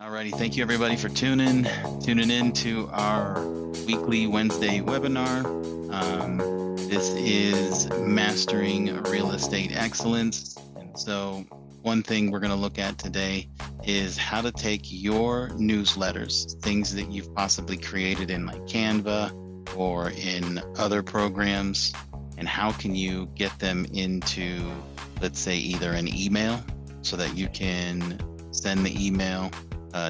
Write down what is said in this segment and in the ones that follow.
Alrighty, thank you everybody for tuning in to our weekly Wednesday webinar. This is Mastering Real Estate Excellence. And so one thing we're going to look at today is how to take your newsletters, things that you've possibly created in like Canva or in other programs, and how can you get them into, let's say, either an email so that you can send the email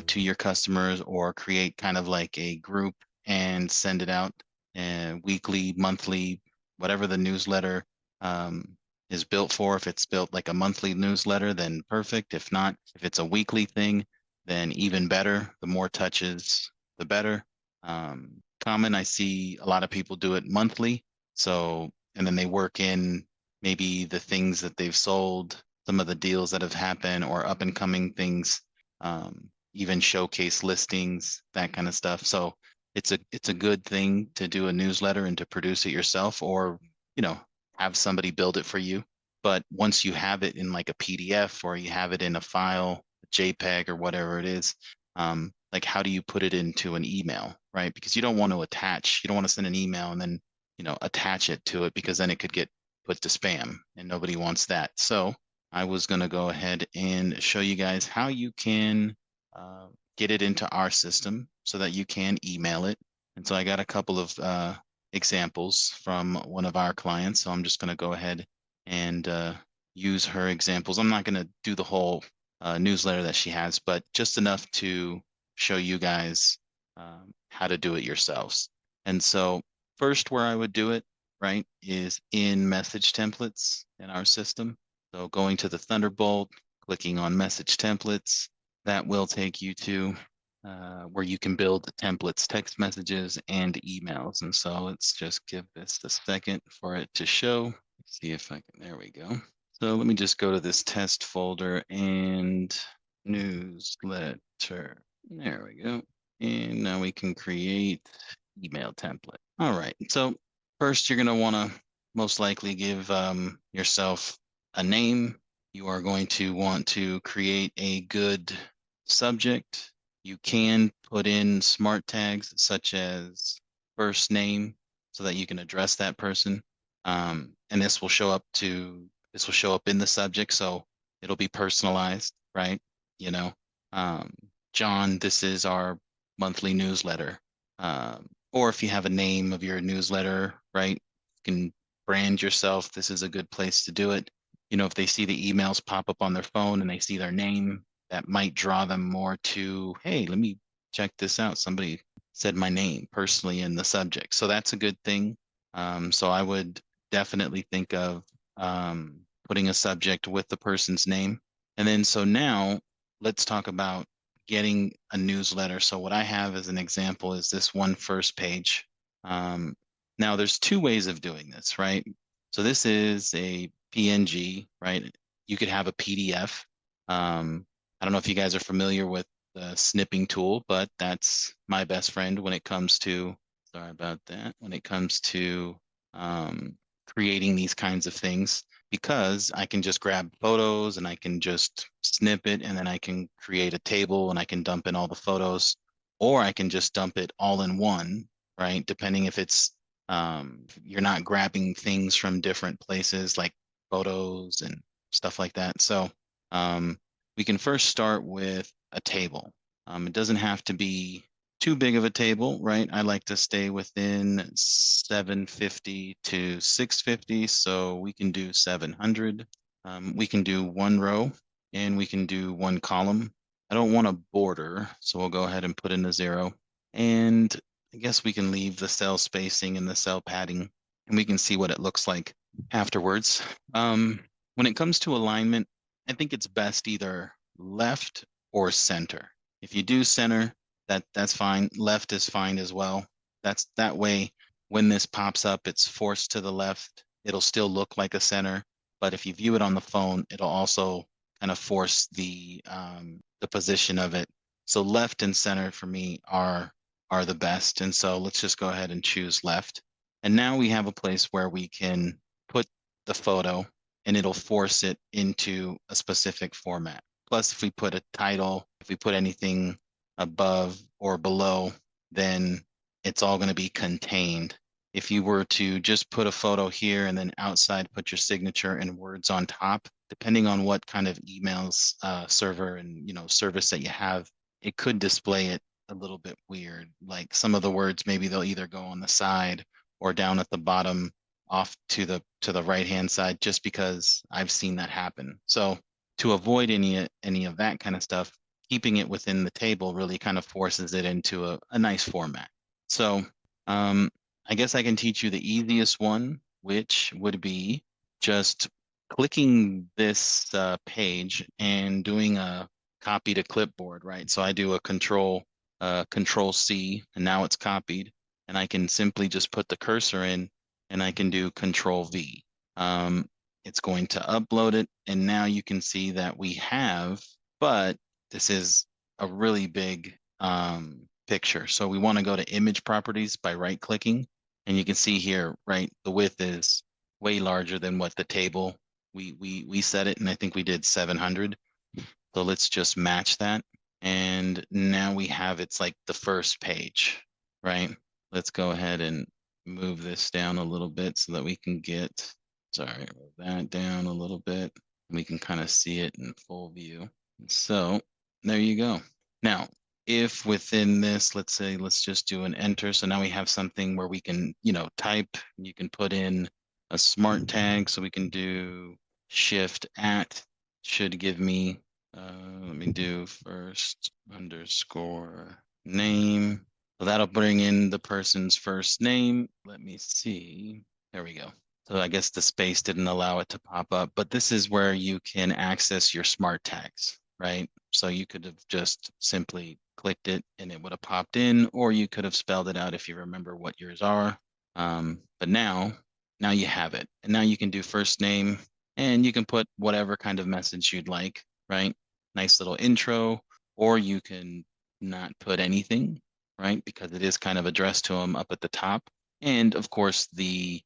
to your customers, or create kind of like a group and send it out weekly, monthly, whatever the newsletter is built for. If it's built like a monthly newsletter, then perfect. If not, if it's a weekly thing, then even better. The more touches, the better. Common, I see a lot of people do it monthly. So, and then they work in maybe the things that they've sold, some of the deals that have happened, or up and coming things. Even showcase listings, that kind of stuff. So it's a good thing to do a newsletter and to produce it yourself, or have somebody build it for you. But once you have it in like a PDF, or you have it in a file, a JPEG or whatever it is, like how do you put it into an email, right? Because you don't want to send an email and then attach it to it, because then it could get put to spam and nobody wants that. So I was going to go ahead and show you guys how you can get it into our system so that you can email it. And so I got a couple of examples from one of our clients. So I'm just going to go ahead and use her examples. I'm not going to do the whole newsletter that she has, but just enough to show you guys how to do it yourselves. And so first, where I would do it, right, is in message templates in our system. So going to the Thunderbolt, clicking on message templates, that will take you to where you can build the templates, text messages, and emails. And so let's just give this a second for it to show. Let's see if I can, there we go. So let me just go to this test folder and newsletter. There we go. And now we can create email template. All right. So first, you're going to want to most likely give yourself a name. You are going to want to create a good subject. You can put in smart tags such as first name so that you can address that person. And this will show up in the subject, so it'll be personalized, right? John, this is our monthly newsletter. Or if you have a name of your newsletter, right, you can brand yourself. This is a good place to do it. If they see the emails pop up on their phone and they see their name, that might draw them more to, hey, let me check this out. Somebody said my name personally in the subject. So that's a good thing. So I would definitely think of putting a subject with the person's name. And then so now let's talk about getting a newsletter. So what I have as an example is this one first page. Now there's two ways of doing this, right? So this is a PNG, right? You could have a PDF. I don't know if you guys are familiar with the snipping tool, but that's my best friend when it comes to, sorry about that, when it comes to creating these kinds of things, because I can just grab photos and I can just snip it, and then I can create a table and I can dump in all the photos, or I can just dump it all in one, right? Depending if it's, you're not grabbing things from different places like photos and stuff like that. So we can first start with a table. It doesn't have to be too big of a table, right? I like to stay within 750 to 650, so we can do 700. We can do one row and we can do one column. I don't want a border, so we'll go ahead and put in a 0. And I guess we can leave the cell spacing and the cell padding, and we can see what it looks like afterwards. When it comes to alignment, I think it's best either left or center. If you do center, that's fine. Left is fine as well. That way, when this pops up, it's forced to the left. It'll still look like a center, but if you view it on the phone, it'll also kind of force the position of it. So left and center for me are the best. And so let's just go ahead and choose left. And now we have a place where we can put the photo, and it'll force it into a specific format. Plus, if we put a title, if we put anything above or below, then it's all going to be contained. If you were to just put a photo here and then outside put your signature and words on top, depending on what kind of emails server and service that you have, it could display it a little bit weird. Like some of the words, maybe they'll either go on the side or down at the bottom off to the right hand side, just because I've seen that happen. So to avoid any of that kind of stuff, keeping it within the table really kind of forces it into a nice format. So I guess I can teach you the easiest one, which would be just clicking this page and doing a copy to clipboard, right? So I do a control C, and now it's copied, and I can simply just put the cursor in, and I can do control V. It's going to upload it, and now you can see that we have, but this is a really big picture. So we want to go to image properties by right clicking, and you can see here, right, the width is way larger than what the table we set it, and I think we did 700. So let's just match that. And now we have, it's like the first page, right? Let's go ahead and move this down a little bit so that we can get, sorry, move that down a little bit. We can kind of see it in full view. So there you go. Now, if within this, let's say, let's just do an enter. So now we have something where we can, type, you can put in a smart tag. So we can do shift at, should give me, let me do first underscore name. So that'll bring in the person's first name. Let me see. There we go. So I guess the space didn't allow it to pop up, but this is where you can access your smart tags, right? So you could have just simply clicked it and it would have popped in, or you could have spelled it out if you remember what yours are. But now you have it. And now you can do first name, and you can put whatever kind of message you'd like, right? Nice little intro, or you can not put anything, right? Because it is kind of addressed to them up at the top. And of course, the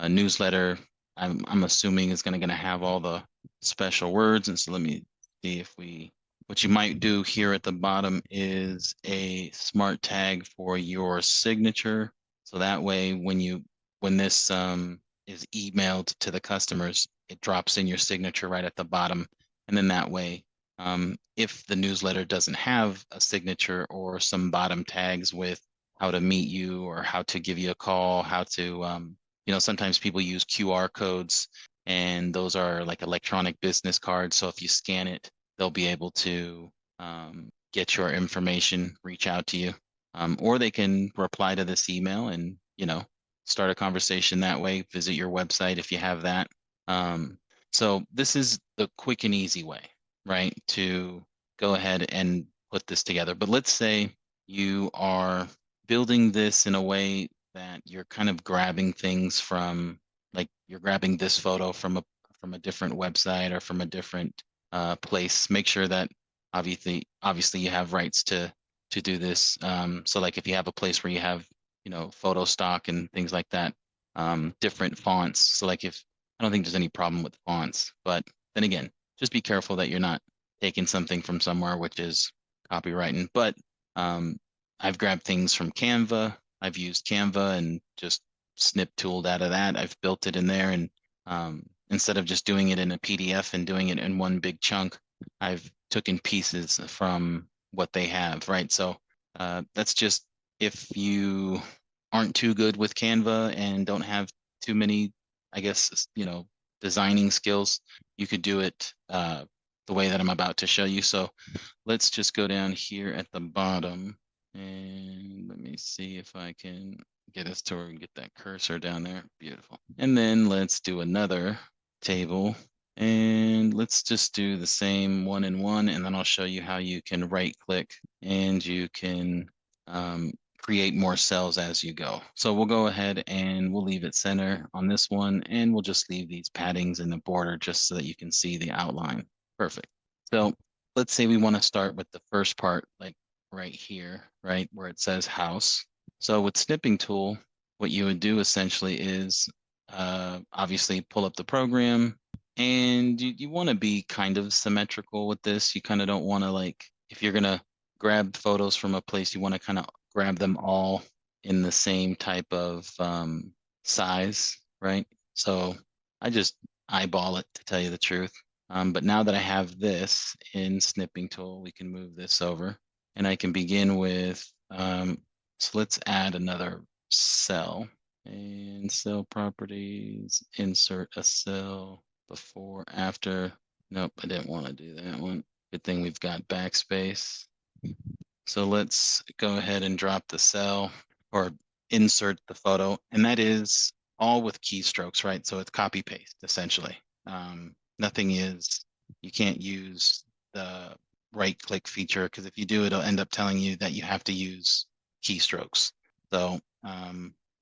newsletter, I'm assuming is going to have all the special words. And so let me see if what you might do here at the bottom is a smart tag for your signature. So that way, when this is emailed to the customers, it drops in your signature right at the bottom. And then that way, if the newsletter doesn't have a signature or some bottom tags with how to meet you or how to give you a call, how to, sometimes people use QR codes, and those are like electronic business cards. So if you scan it, they'll be able to get your information, reach out to you, or they can reply to this email and, start a conversation that way, visit your website if you have that. So this is the quick and easy way, right, to go ahead and put this together. But let's say you are building this in a way that you're kind of grabbing things from, like you're grabbing this photo from a different website or from a different place. Make sure that obviously you have rights to do this. So like if you have a place where you have photo stock and things like that, different fonts. So like if I don't think there's any problem with fonts, but then again, just be careful that you're not taking something from somewhere which is copywriting. But I've grabbed things from Canva. I've used Canva and just snip tooled out of that. I've built it in there, and instead of just doing it in a PDF and doing it in one big chunk, I've taken pieces from what they have, right? So that's just, if you aren't too good with Canva and don't have too many, I guess, designing skills, you could do it the way that I'm about to show you. So let's just go down here at the bottom, and let me see if I can get us to where we can get that cursor down there. Beautiful. And then let's do another table, and let's just do the same one in one, and then I'll show you how you can right click and you can create more cells as you go. So we'll go ahead and we'll leave it center on this one, and we'll just leave these paddings in the border just so that you can see the outline. Perfect. So let's say we want to start with the first part, like right here, right where it says house. So with snipping tool, what you would do essentially is obviously pull up the program And you want to be kind of symmetrical with this. You kind of don't want to like, if you're going to grab photos from a place, you want to kind of grab them all in the same type of size, right? So I just eyeball it to tell you the truth. But now that I have this in snipping tool, we can move this over and I can begin with, so let's add another cell and cell properties, insert a cell before, after. Nope, I didn't want to do that one. Good thing we've got backspace. So let's go ahead and drop the cell or insert the photo. And that is all with keystrokes, right? So it's copy paste essentially. Nothing is, you can't use the right click feature because if you do, it'll end up telling you that you have to use keystrokes. So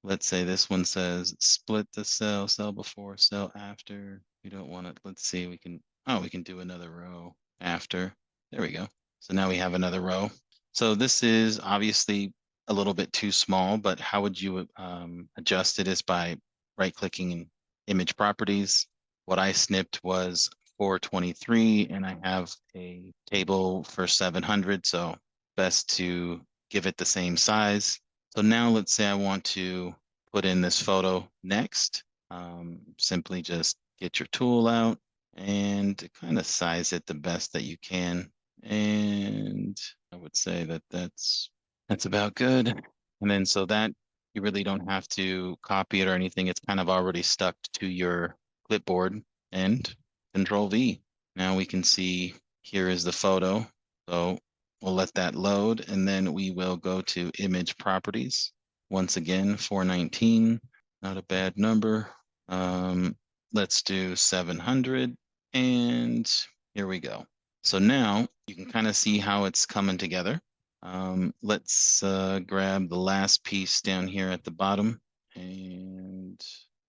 let's say this one says split the cell, cell before, cell after. We don't want it. Let's see, we can, oh, we can do another row after. There we go. So now we have another row. So this is obviously a little bit too small, but how would you adjust it is by right-clicking in image properties. What I snipped was 423, and I have a table for 700, so best to give it the same size. So now let's say I want to put in this photo next. Simply just get your tool out and kind of size it the best that you can. And I would say that that's about good. And then so that you really don't have to copy it or anything. It's kind of already stuck to your clipboard and Control V. Now we can see here is the photo. So we'll let that load and then we will go to image properties. Once again, 419, not a bad number. Let's do 700 and here we go. So now you can kind of see how it's coming together. Let's grab the last piece down here at the bottom and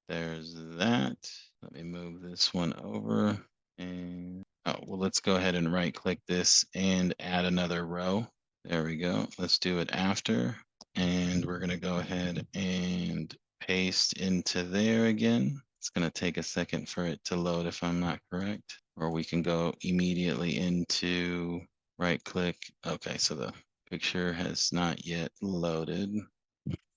there's that. Let me move this one over and, oh, well, let's go ahead and right click this and add another row. There we go. Let's do it after. And we're going to go ahead and paste into there again. It's going to take a second for it to load if I'm not correct, or we can go immediately into right click. Okay, so the picture has not yet loaded.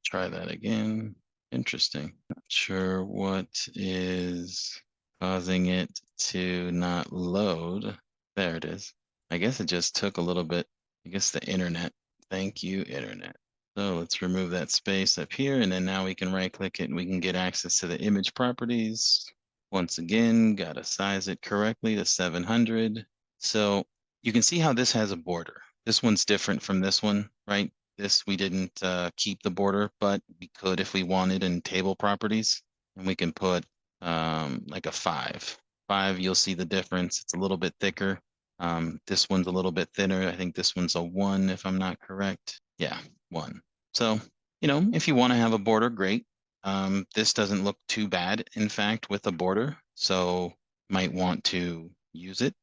Try that again. Interesting. Not sure what is causing it to not load. There it is. I guess it just took a little bit. I guess the internet. Thank you, internet. So let's remove that space up here, and then now we can right click it and we can get access to the image properties. Once again, gotta size it correctly to 700. So you can see how this has a border. This one's different from this one, right? This we didn't keep the border, but we could if we wanted in table properties, and we can put like a 5. 5, you'll see the difference. It's a little bit thicker. This one's a little bit thinner. I think this one's a 1 if I'm not correct. Yeah, 1. So, you know, if you want to have a border, great. This doesn't look too bad, in fact, with a border. So might want to use it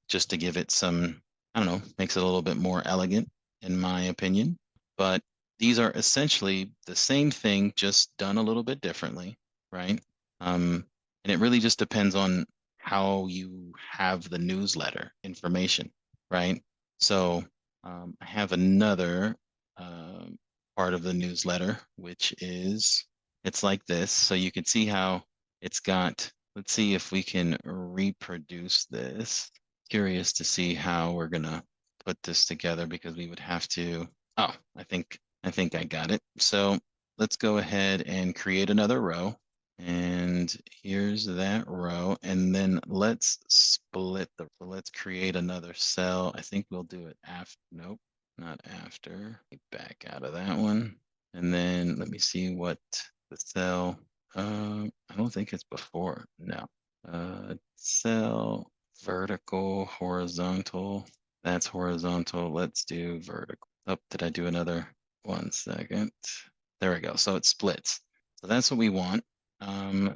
just to give it some, I don't know, makes it a little bit more elegant, in my opinion. But these are essentially the same thing, just done a little bit differently, right? And it really just depends on how you have the newsletter information, right? So I have another part of the newsletter, which is, it's like this. So you can see how it's got, let's see if we can reproduce this. Curious to see how we're gonna put this together because we would have to, oh, I think I got it. So let's go ahead and create another row. And here's that row. And then let's split the, let's create another cell. I think we'll do it after, nope, not after. Back out of that one. And then let me see what the cell, I don't think it's before, no. Cell, vertical, horizontal. That's horizontal. Let's do vertical. Oh, did I do another? 1 second. There we go. So it splits. So that's what we want.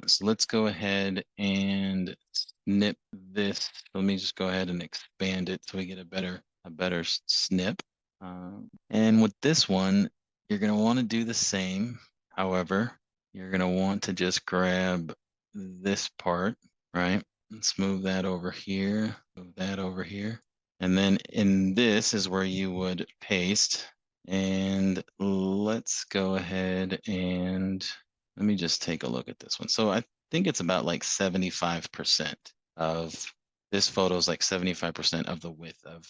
So let's go ahead and snip this. Let me just go ahead and expand it so we get a better snip. And with this one, you're going to want to do the same. However, you're going to want to just grab this part right? Let's move that over here, move that over here. And then in this is where you would paste. And let's go ahead and let me just take a look at this one. So I think it's about like 75% of this photo is like 75% of the width of.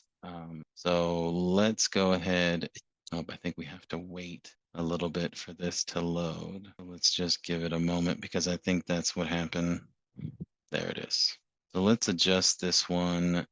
So let's go ahead. Oh, I think we have to wait a little bit for this to load. Let's just give it a moment because I think that's what happened. There it is. So let's adjust this one.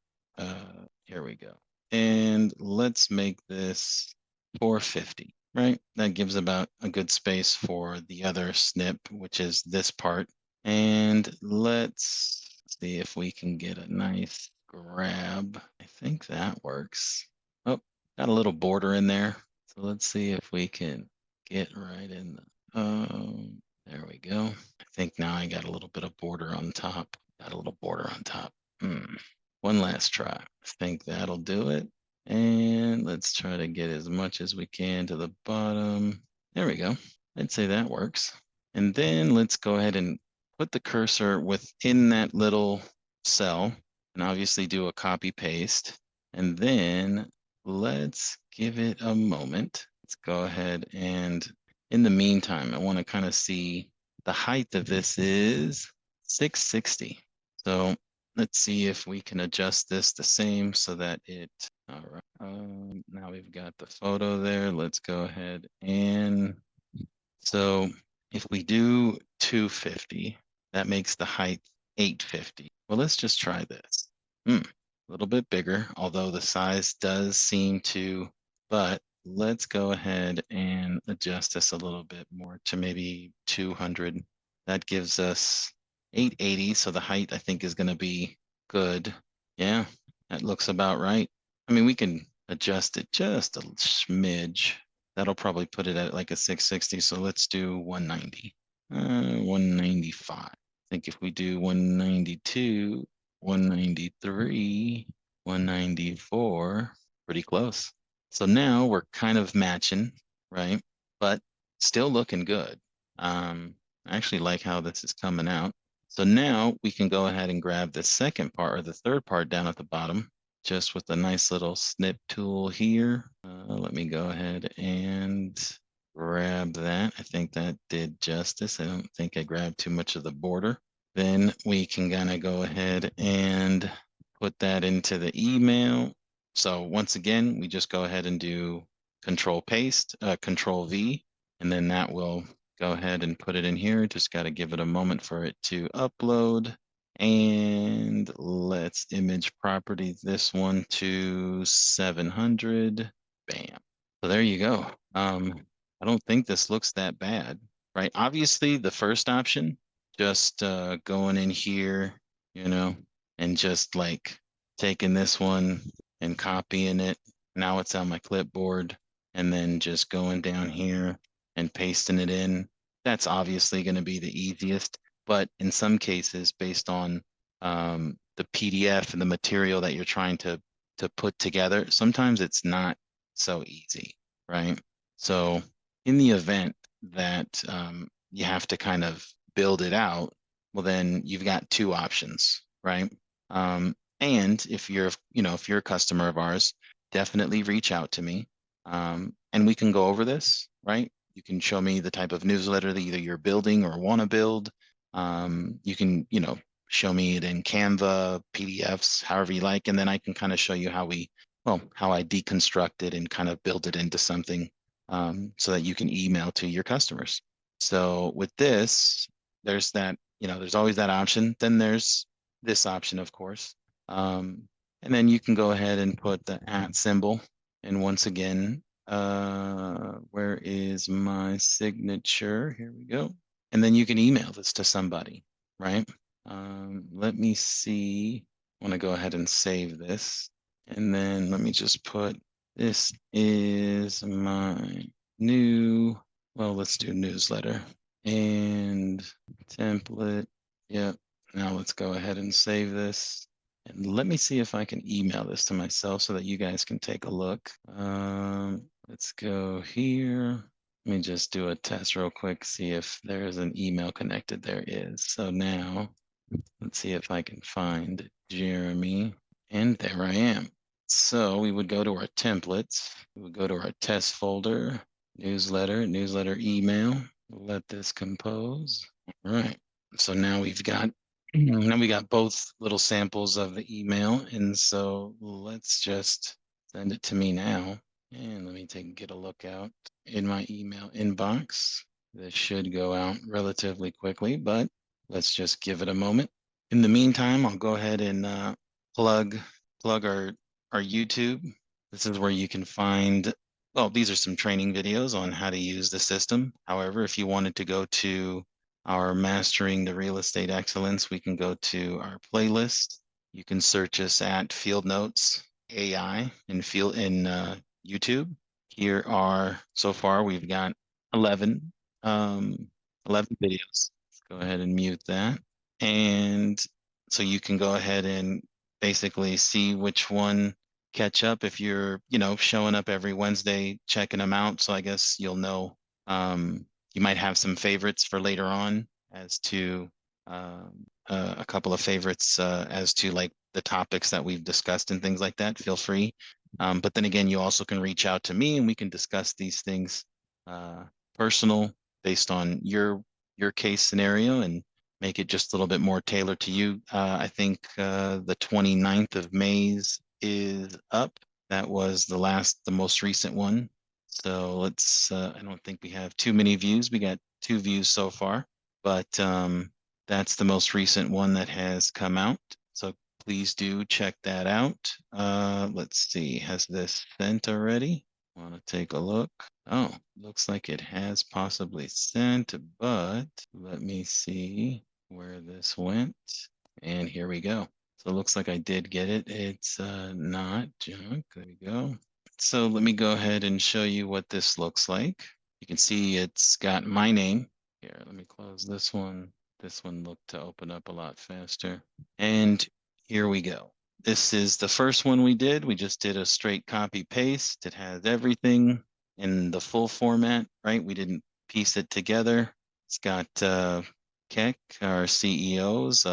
Here we go. And let's make this 450, right? That gives about a good space for the other snip, which is this part. And let's see if we can get a nice grab. I think that works. Oh, got a little border in there. So let's see if we can get right in the, there we go. I think now I got a little bit of border on top. Got a little border on top. One last try. I think that'll do it. And let's try to get as much as we can to the bottom. There we go. I'd say that works. And then let's go ahead and put the cursor within that little cell and obviously do a copy paste. And then let's give it a moment. Let's go ahead and in the meantime, I want to kind of see the height of this is 660. So let's see if we can adjust this the same so that it, all right. Now we've got the photo there. Let's go ahead and, so if we do 250, that makes the height 850. Well, let's just try this. A little bit bigger, although the size does seem to, but let's go ahead and adjust this a little bit more to maybe 200. That gives us 880. So the height I think is going to be good. Yeah, that looks about right. I mean, we can adjust it just a smidge. That'll probably put it at like a 660. So let's do 190, 195. I think if we do 192, 193, 194, pretty close. So now we're kind of matching, right? But still looking good. I actually like how this is coming out. So now we can go ahead and grab the second part or the third part down at the bottom, just with a nice little snip tool here. Let me go ahead and grab that. I think that did justice. I don't think I grabbed too much of the border. Then we can kind of go ahead and put that into the email. So once again, we just go ahead and do Control Paste, Control V, and then that will go ahead and put it in here. Just got to give it a moment for it to upload. And let's image property this one to 700. Bam. So there you go. I don't think this looks that bad, right? Obviously, the first option, just going in here, you know, and just like taking this one and copying it. Now it's on my clipboard, and then just going down here and pasting it in. That's obviously going to be the easiest, but in some cases, based on the PDF and the material that you're trying to put together, sometimes it's not so easy, right? So in the event that you have to kind of build it out, well, then you've got two options, right? And if you're, if you're a customer of ours, definitely reach out to me, and we can go over this, right? You can show me the type of newsletter that either you're building or want to build. You can, show me it in Canva, PDFs, however you like, and then I can kind of show you how I deconstruct it and kind of build it into something so that you can email to your customers. So with this, there's that, there's always that option. Then there's this option, of course. And then you can go ahead and put the @ symbol. And once again, where is my signature? Here we go. And then you can email this to somebody, right? Let me see. I want to go ahead and save this. And then let me just put, this is my new, well, let's do newsletter and template. Yep. Now let's go ahead and save this. And let me see if I can email this to myself so that you guys can take a look. Let's go here. Let me just do a test real quick, see if there is an email connected. There is. So now Let's see if I can find Jeremy. And there I am. So we would go to our templates. We would go to our test folder, newsletter email. Let this compose. All right. So now we got both little samples of the email. And so let's just send it to me now. And let me get a look out in my email inbox. This should go out relatively quickly, but let's just give it a moment. In the meantime, I'll go ahead and plug our YouTube. This is where you can find, well, these are some training videos on how to use the system. However, if you wanted to go to our Mastering the Real Estate Excellence, we can go to our playlist. You can search us at Fieldnotes AI in YouTube. Here are, so far, we've got 11, 11 videos. Let's go ahead and mute that. And so you can go ahead and basically see which one catch up if you're, showing up every Wednesday, checking them out. So I guess you'll know, you might have some favorites for later on as to a couple of favorites as to like the topics that we've discussed and things like that. Feel free. But then again, you also can reach out to me and we can discuss these things personal based on your case scenario and make it just a little bit more tailored to you. I think the 29th of May's is up. That was the most recent one. So let's, I don't think we have too many views. We got 2 views so far, but that's the most recent one that has come out. So please do check that out. Let's see, has this sent already? Want to take a look? Oh, looks like it has possibly sent, but let me see where this went. And here we go. So it looks like I did get it. It's not junk. There we go. So let me go ahead and show you what this looks like. You can see it's got my name. Here, let me close this one. This one looked to open up a lot faster. And here we go. This is the first one we did. We just did a straight copy paste. It has everything in the full format, right? We didn't piece it together. It's got Khek, our CEO's,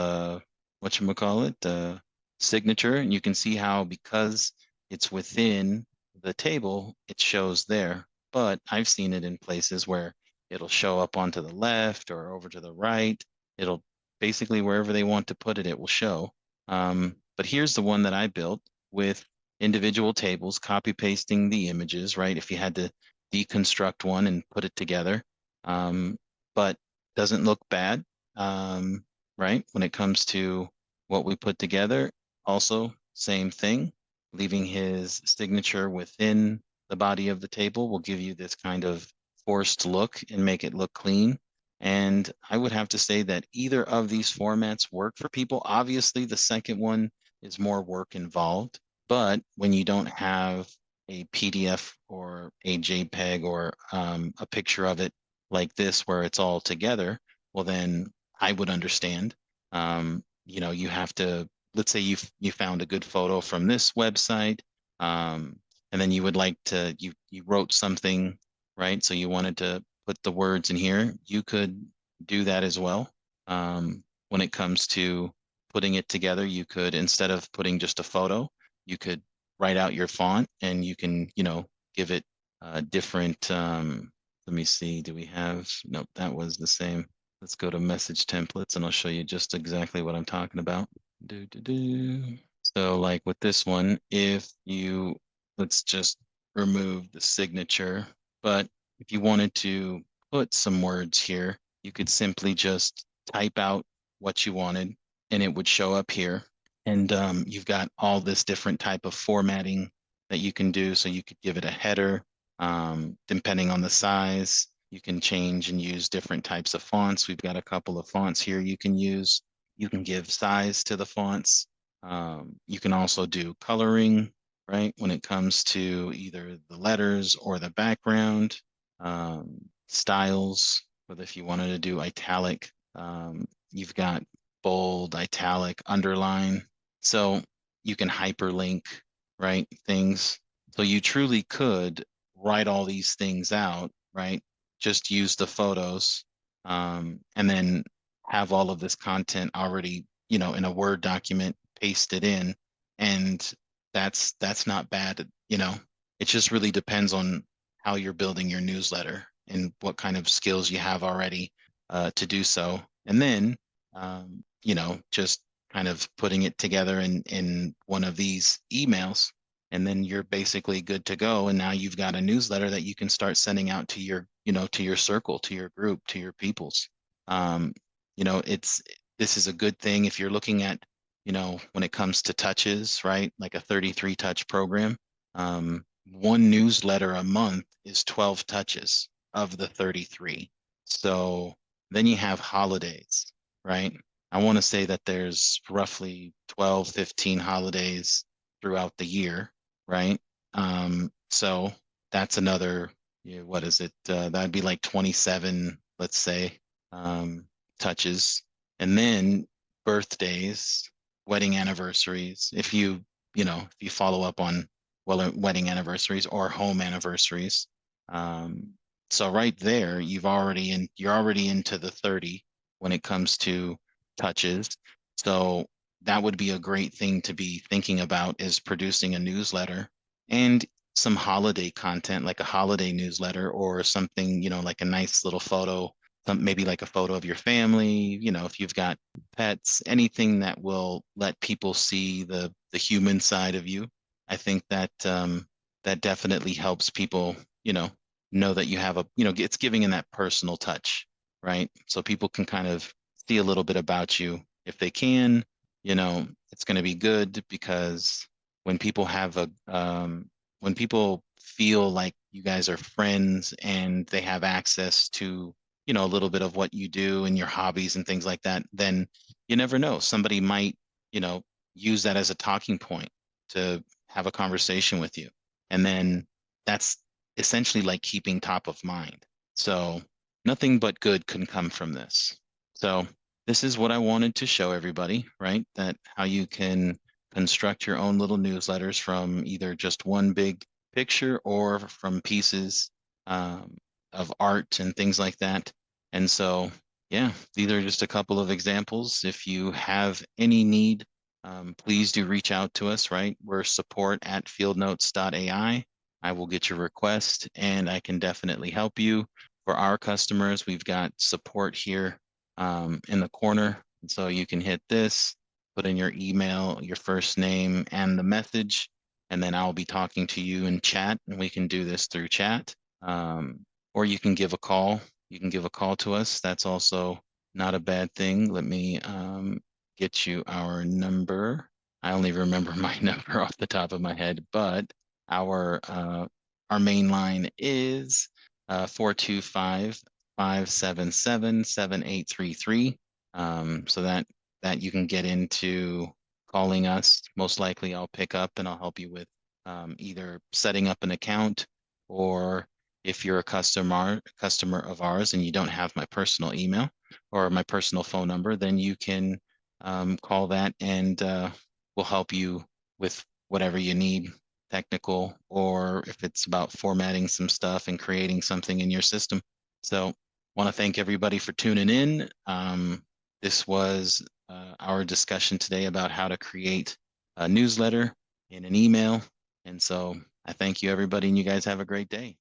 signature. And you can see how because it's within the table, it shows there. But I've seen it in places where it'll show up onto the left or over to the right. It'll basically wherever they want to put it, it will show. But here's the one that I built with individual tables, copy pasting the images, right? If you had to deconstruct one and put it together, but doesn't look bad, right? When it comes to what we put together, also same thing, leaving his signature within the body of the table will give you this kind of forced look and make it look clean. And I would have to say that either of these formats work for people. Obviously, the second one is more work involved, but when you don't have a PDF or a JPEG or a picture of it like this where it's all together, well, then I would understand. You have to, let's say you found a good photo from this website, and then you would like to, you wrote something, right? So you wanted to put the words in here, you could do that as well. When it comes to putting it together, you could, instead of putting just a photo, you could write out your font and you can, give it different, let me see, do we have, nope, that was the same. Let's go to message templates and I'll show you just exactly what I'm talking about. So like with this one, if you, let's just remove the signature, but if you wanted to put some words here, you could simply just type out what you wanted and it would show up here. And you've got all this different type of formatting that you can do. So you could give it a header, depending on the size. You can change and use different types of fonts. We've got a couple of fonts here you can use. You can give size to the fonts. You can also do coloring, right? When it comes to either the letters or the background, styles, whether if you wanted to do italic, you've got bold, italic, underline. So you can hyperlink, right? Things. So you truly could write all these things out, right? Just use the photos and then have all of this content already, in a Word document, pasted in, and that's not bad. It just really depends on how you're building your newsletter and what kind of skills you have already to do so. And then, just kind of putting it together in one of these emails, and then you're basically good to go. And now you've got a newsletter that you can start sending out to your circle, to your group, to your peoples. Um, this is a good thing if you're looking at, when it comes to touches, right? Like a 33 touch program. One newsletter a month is 12 touches of the 33. So then you have holidays, right? I want to say that there's roughly 12, 15 holidays throughout the year, right? So that's another, what is it? That'd be like 27, let's say, touches. And then birthdays, wedding anniversaries. If you follow up on wedding anniversaries or home anniversaries. Um, so right there, you're already into the 30 when it comes to touches. So that would be a great thing to be thinking about, is producing a newsletter and some holiday content, like a holiday newsletter or something, like a nice little photo, maybe like a photo of your family, if you've got pets, anything that will let people see the human side of you. I think that that definitely helps people, know that you have it's giving in that personal touch, right? So people can kind of see a little bit about you. If they can, it's going to be good, because when people when people feel like you guys are friends and they have access to, a little bit of what you do and your hobbies and things like that, then you never know. Somebody might, you know, use that as a talking point to have a conversation with you. And then that's essentially like keeping top of mind. So nothing but good can come from this. So this is what I wanted to show everybody, right? That how you can construct your own little newsletters from either just one big picture or from pieces of art and things like that. And so, yeah, these are just a couple of examples. If you have any need, please do reach out to us, right? We're support@fieldnotes.ai. I will get your request and I can definitely help you. For our customers, we've got support here in the corner. And so you can hit this, put in your email, your first name, and the message, and then I'll be talking to you in chat, and we can do this through chat. Or you can give a call. You can give a call to us. That's also not a bad thing. Let me get you our number. I only remember my number off the top of my head, but our main line is 425-577-7833. So that you can get into calling us. Most likely I'll pick up and I'll help you with either setting up an account, or if you're a customer of ours and you don't have my personal email or my personal phone number, then you can call that, and we'll help you with whatever you need, technical, or if it's about formatting some stuff and creating something in your system. So want to thank everybody for tuning in. This was our discussion today about how to create a newsletter in an email. And so I thank you, everybody, and you guys have a great day.